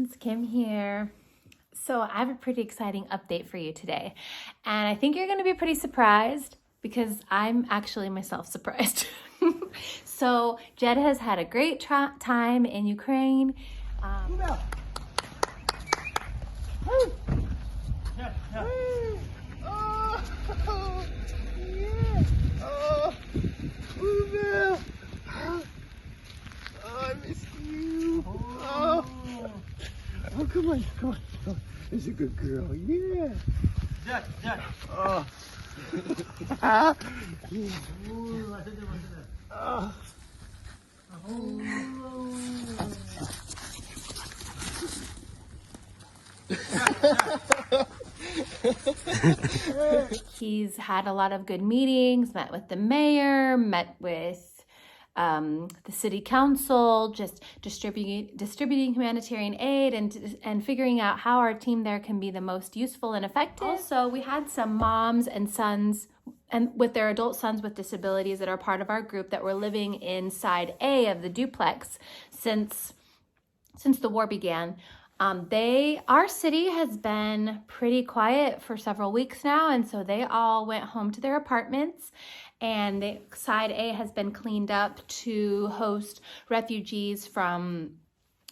friends, Kim here. So I have a pretty exciting update for you today. And I think you're going to be pretty surprised because I'm actually myself surprised. So Jed has had a great time in Ukraine. I miss you. Oh, come on. It's a good girl. Yeah. Jack. Oh. He's had a lot of good meetings, met with the mayor, met with the city council, just distributing humanitarian aid and figuring out how our team there can be the most useful and effective. Also, we had some moms and sons and with their adult sons with disabilities that are part of our group that were living inside A of the duplex since the war began. Our city has been pretty quiet for several weeks now, and so they all went home to their apartments, and the side A has been cleaned up to host refugees from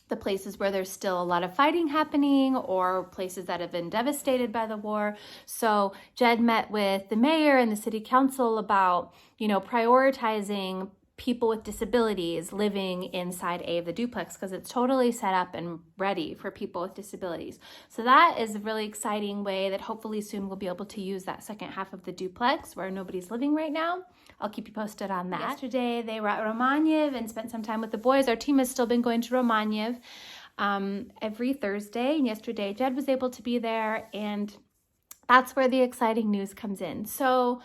the places where there's still a lot of fighting happening or places that have been devastated by the war. So Jed met with the mayor and the city council about, prioritizing people with disabilities living inside A of the duplex because it's totally set up and ready for people with disabilities. So that is a really exciting way that hopefully soon we'll be able to use that second half of the duplex where nobody's living right now. I'll keep you posted on that. Yesterday they were at Romaniev and spent some time with the boys. Our team has still been going to Romaniev every Thursday, and yesterday Jed was able to be there, and that's where the exciting news comes in. So,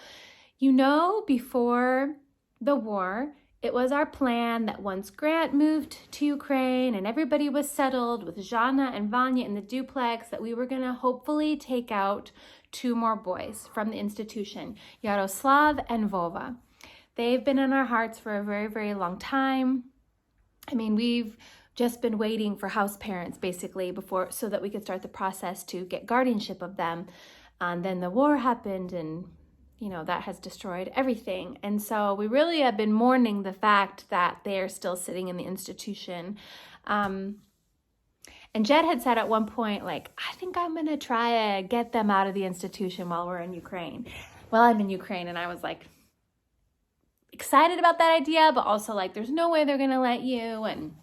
before the war, it was our plan that once Grant moved to Ukraine and everybody was settled with Zhana and Vanya in the duplex, that we were going to hopefully take out 2 more boys from the institution, Yaroslav and Vova. They've been in our hearts for a very, very long time. We've just been waiting for house parents basically so that we could start the process to get guardianship of them. And then the war happened, and that has destroyed everything. And so we really have been mourning the fact that they are still sitting in the institution. And Jed had said at one point, I think I'm going to try to get them out of the institution while we're in Ukraine. Well, I'm in Ukraine, and I was excited about that idea, but also there's no way they're going to let you. And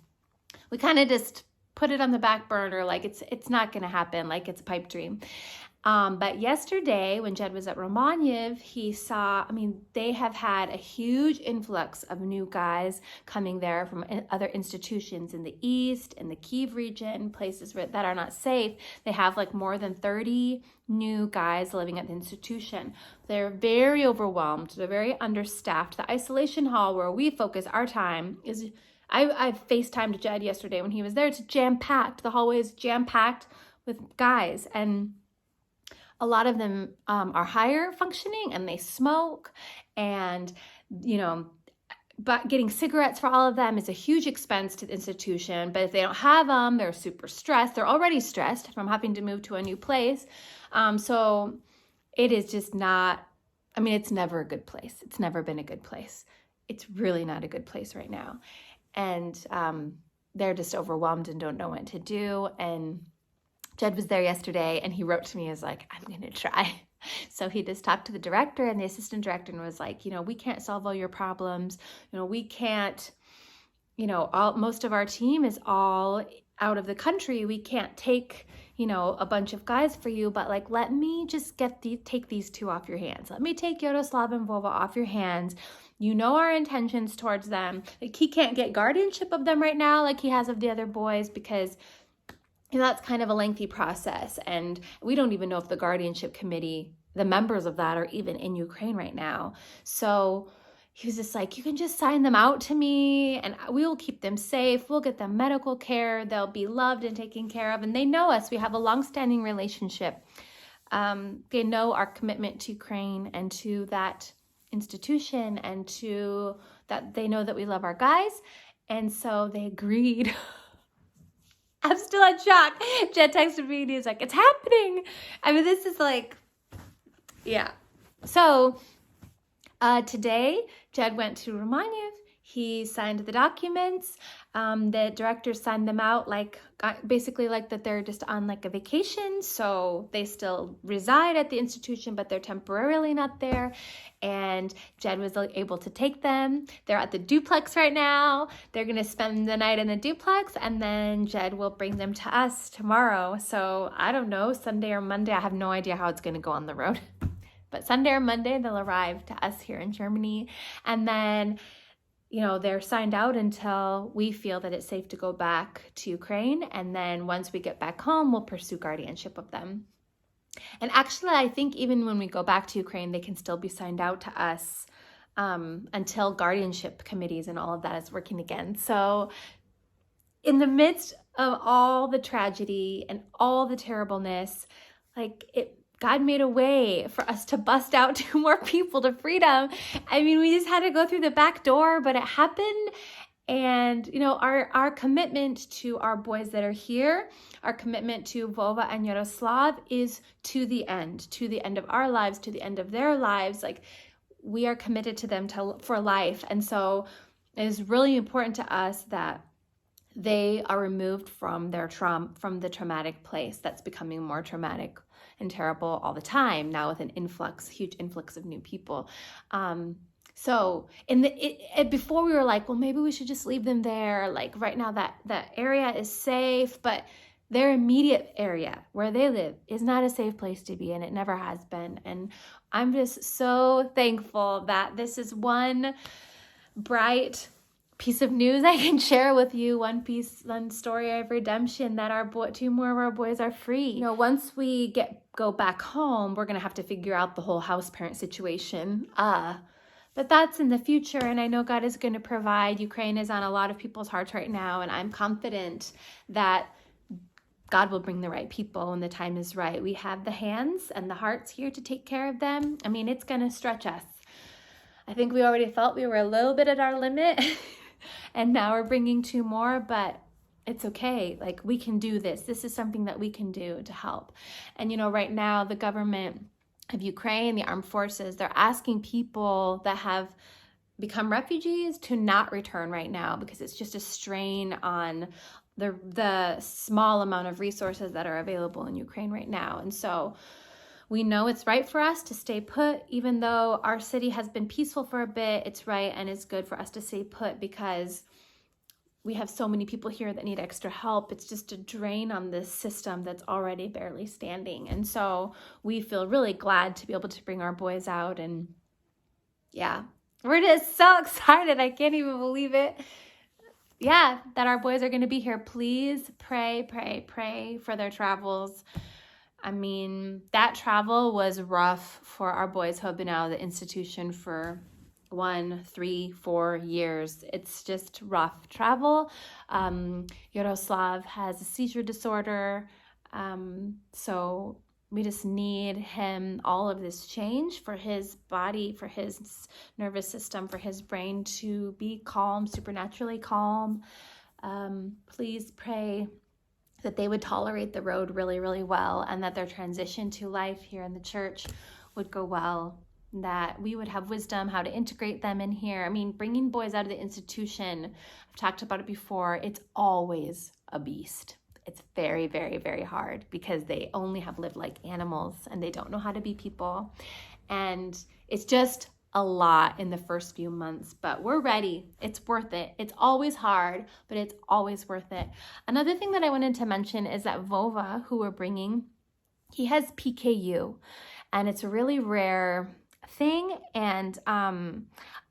we kind of just put it on the back burner, it's not going to happen, it's a pipe dream. But yesterday when Jed was at Romaniev, he saw, they have had a huge influx of new guys coming there from other institutions in the East, in the Kyiv region, places that are not safe. They have more than 30 new guys living at the institution. They're very overwhelmed. They're very understaffed. The isolation hall where we focus our time is, I FaceTimed Jed yesterday when he was there. It's jam-packed. The hallway is jam-packed with guys, and a lot of them are higher functioning and they smoke, and, but getting cigarettes for all of them is a huge expense to the institution. But if they don't have them, they're super stressed. They're already stressed from having to move to a new place. So it is just not, it's never a good place. It's never been a good place. It's really not a good place right now. And they're just overwhelmed and don't know what to do. And Jed was there yesterday, and he wrote to me, he was like, I'm going to try. So he just talked to the director and the assistant director and was like, we can't solve all your problems. We can't, most of our team is all out of the country. We can't take, a bunch of guys for you, but let me just take these 2 off your hands. Let me take Yaroslav and Vova off your hands. Our intentions towards them. He can't get guardianship of them right now like he has of the other boys because that's kind of a lengthy process, and we don't even know if the guardianship committee, the members of that, are even in Ukraine right now. So he was just you can just sign them out to me, and we will keep them safe. We'll get them medical care. They'll be loved and taken care of, and they know us. We have a long-standing relationship. They know our commitment to Ukraine and to that institution, and to that they know that we love our guys, and so they agreed. I'm still in shock. Jed texted me and he's like, it's happening. I mean, this is like, yeah. So today, Jed went to Romania. He signed the documents. The directors signed them out basically like that they're just on like a vacation. So they still reside at the institution, but they're temporarily not there. And Jed was able to take them. They're at the duplex right now. They're going to spend the night in the duplex, and then Jed will bring them to us tomorrow. So I don't know, Sunday or Monday. I have no idea how it's going to go on the road. But Sunday or Monday, they'll arrive to us here in Germany. And then, they're signed out until we feel that it's safe to go back to Ukraine. And then once we get back home, we'll pursue guardianship of them. And actually, I think even when we go back to Ukraine, they can still be signed out to us until guardianship committees and all of that is working again. So in the midst of all the tragedy and all the terribleness, God made a way for us to bust out 2 more people to freedom. I mean, we just had to go through the back door, but it happened. And, our commitment to our boys that are here, our commitment to Vova and Yaroslav is to the end of our lives, to the end of their lives. Like, we are committed to them for life. And so it is really important to us that they are removed from from the traumatic place that's becoming more traumatic and terrible all the time now, with an huge influx of new people. So before we were like, well, maybe we should just leave them there. Like right now that area is safe, but their immediate area where they live is not a safe place to be, and it never has been. And I'm just so thankful that this is one bright piece of news I can share with you, one story of redemption, that 2 more of our boys are free. Once we go back home, we're gonna have to figure out the whole house parent situation. But that's in the future, and I know God is going to provide. Ukraine is on a lot of people's hearts right now, and I'm confident that God will bring the right people when the time is right. We have the hands and the hearts here to take care of them. I mean, it's going to stretch us. I think we already felt we were a little bit at our limit, and now we're bringing 2 more, but it's okay. Like, we can do this. This is something that we can do to help. And, right now, the government of Ukraine, the armed forces, they're asking people that have become refugees to not return right now, because it's just a strain on the small amount of resources that are available in Ukraine right now. And so we know it's right for us to stay put. Even though our city has been peaceful for a bit, it's right and it's good for us to stay put, because we have so many people here that need extra help. It's just a drain on this system that's already barely standing. And so we feel really glad to be able to bring our boys out. And yeah, we're just so excited. I can't even believe it. Yeah, that our boys are going to be here. Please pray for their travels. I mean, that travel was rough for our boys who have been out of the institution for 1, 3, 4 years. It's just rough travel. Yaroslav has a seizure disorder. So we just need him, all of this change for his body, for his nervous system, for his brain to be calm, supernaturally calm. Please pray that they would tolerate the road really, really well, and that their transition to life here in the church would go well, that we would have wisdom how to integrate them in here. I mean, bringing boys out of the institution, I've talked about it before, it's always a beast. It's very, very, very hard, because they only have lived like animals and they don't know how to be people. And it's just a lot in the first few months, but we're ready. It's worth it. It's always hard, but it's always worth it. Another thing that I wanted to mention is that Vova, who we're bringing, he has PKU, and it's a really rare thing. And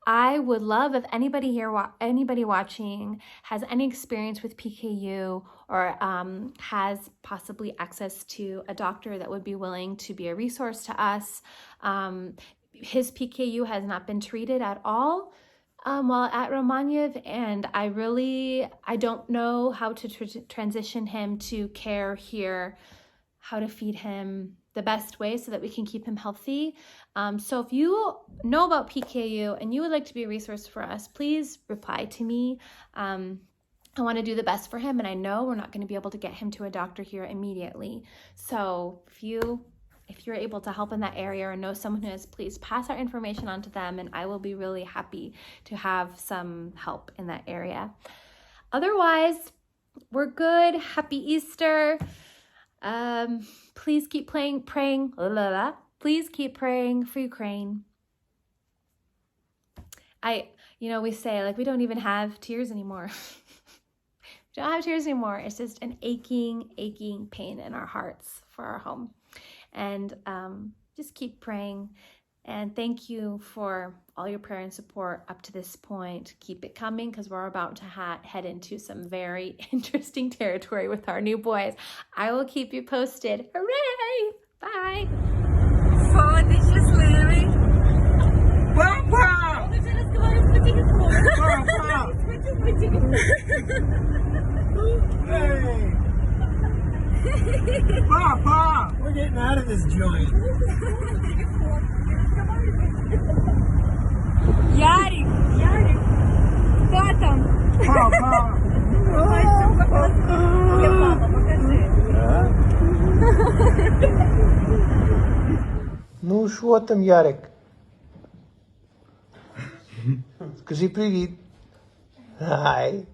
I would love if anybody here, anybody watching has any experience with PKU, or has possibly access to a doctor that would be willing to be a resource to us. His PKU has not been treated at all while at Romaniev, and I don't know how to transition him to care here, how to feed him the best way so that we can keep him healthy. So if you know about PKU and you would like to be a resource for us, please reply to me. I want to do the best for him, and I know we're not going to be able to get him to a doctor here immediately. So if you're able to help in that area or know someone who is, please pass our information on to them, and I will be really happy to have some help in that area. Otherwise, we're good. Happy Easter. Please keep praying. Please keep praying for Ukraine. We say, like, we don't even have tears anymore. We don't have tears anymore. It's just an aching pain in our hearts for our home. And just keep praying. And thank you for all your prayer and support up to this point. Keep it coming, because we're about to head into some very interesting territory with our new boys. I will keep you posted. Hooray! Bye! Сьогодні щасливий. Папа! Папа! Hey! Papa! We're getting out of this joint. Ярик, хто там? Papa! Де папа, покажи. Ну, що там, Ярик? Скажи привіт. Хай.